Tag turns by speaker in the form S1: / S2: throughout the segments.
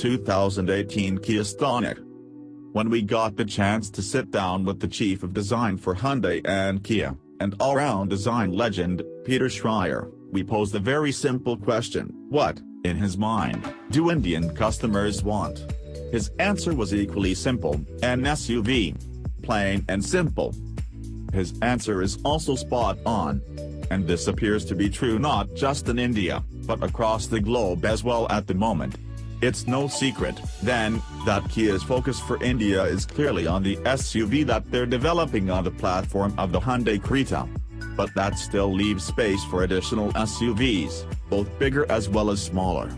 S1: 2018 Kia Stonic. When we got the chance to sit down with the chief of design for Hyundai and Kia, and all-round design legend, Peter Schreyer, we posed a very simple question: what, in his mind, do Indian customers want? His answer was equally simple: an SUV. Plain and simple. His answer is also spot on. And this appears to be true not just in India, but across the globe as well at the moment. It's no secret, then, that Kia's focus for India is clearly on the SUV that they're developing on the platform of the Hyundai Creta. But that still leaves space for additional SUVs, both bigger as well as smaller.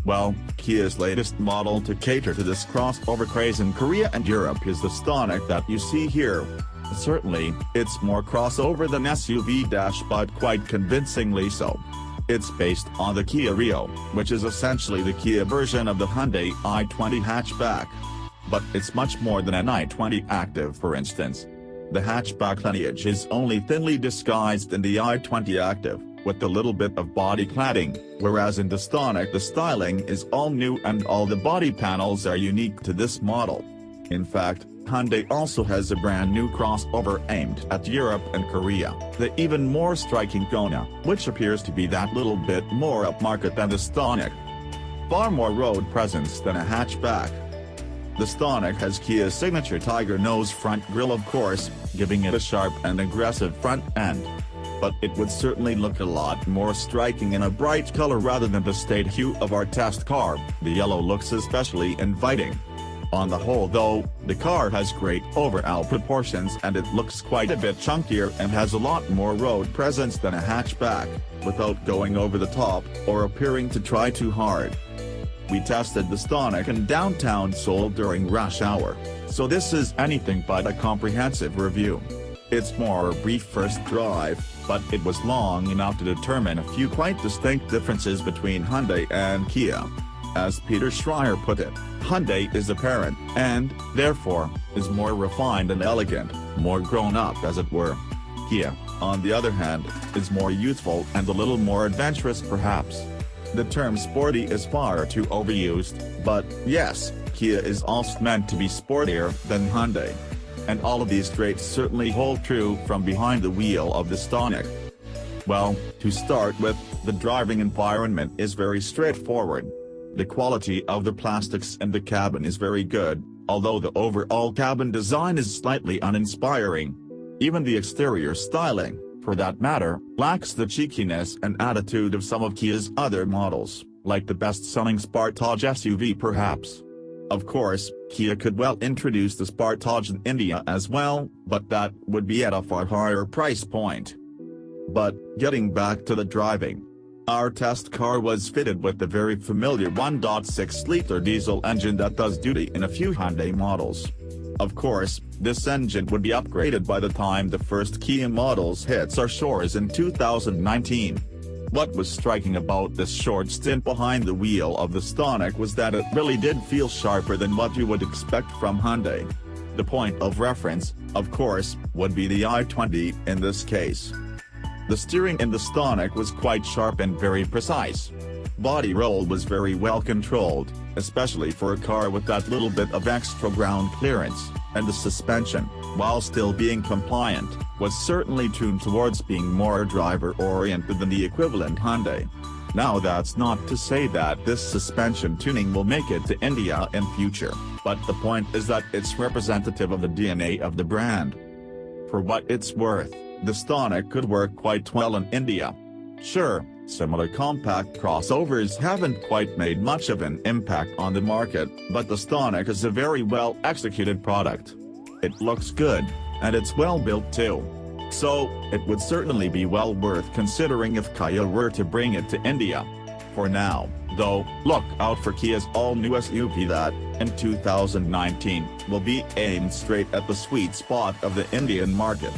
S1: Well, Kia's latest model to cater to this crossover craze in Korea and Europe is the Stonic that you see here. Certainly, it's more crossover than SUV but quite convincingly so. It's based on the Kia Rio, which is essentially the Kia version of the Hyundai i20 hatchback. But it's much more than an i20 Active, for instance. The hatchback lineage is only thinly disguised in the i20 Active, with a little bit of body cladding, whereas in the Stonic the styling is all new and all the body panels are unique to this model. In fact, Hyundai also has a brand new crossover aimed at Europe and Korea, the even more striking Kona, which appears to be that little bit more upmarket than the Stonic. Far more road presence than a hatchback. The Stonic has Kia's signature tiger nose front grille, of course, giving it a sharp and aggressive front end. But it would certainly look a lot more striking in a bright color rather than the staid hue of our test car. The yellow looks especially inviting. On the whole though, the car has great overall proportions and it looks quite a bit chunkier and has a lot more road presence than a hatchback, without going over the top or appearing to try too hard. We tested the Stonic in downtown Seoul during rush hour, so this is anything but a comprehensive review. It's more a brief first drive, but it was long enough to determine a few quite distinct differences between Hyundai and Kia. As Peter Schreyer put it, Hyundai is apparent, and, therefore, is more refined and elegant, more grown-up as it were. Kia, on the other hand, is more youthful and a little more adventurous perhaps. The term sporty is far too overused, but, yes, Kia is also meant to be sportier than Hyundai. And all of these traits certainly hold true from behind the wheel of the Stonic. Well, to start with, the driving environment is very straightforward. The quality of the plastics in the cabin is very good, although the overall cabin design is slightly uninspiring. Even the exterior styling, for that matter, lacks the cheekiness and attitude of some of Kia's other models, like the best-selling Sportage SUV perhaps. Of course, Kia could well introduce the Sportage in India as well, but that would be at a far higher price point. But, getting back to the driving. Our test car was fitted with the very familiar 1.6-liter diesel engine that does duty in a few Hyundai models. Of course, this engine would be upgraded by the time the first Kia models hits our shores in 2019. What was striking about this short stint behind the wheel of the Stonic was that it really did feel sharper than what you would expect from Hyundai. The point of reference, of course, would be the i20 in this case. The steering in the Stonic was quite sharp and very precise. Body roll was very well controlled, especially for a car with that little bit of extra ground clearance, and the suspension, while still being compliant, was certainly tuned towards being more driver-oriented than the equivalent Hyundai. Now that's not to say that this suspension tuning will make it to India in future, but the point is that it's representative of the DNA of the brand. For what it's worth, the Stonic could work quite well in India. Sure, similar compact crossovers haven't quite made much of an impact on the market, but the Stonic is a very well-executed product. It looks good, and it's well built too. So, it would certainly be well worth considering if Kia were to bring it to India. For now, though, look out for Kia's all-new SUV that, in 2019, will be aimed straight at the sweet spot of the Indian market.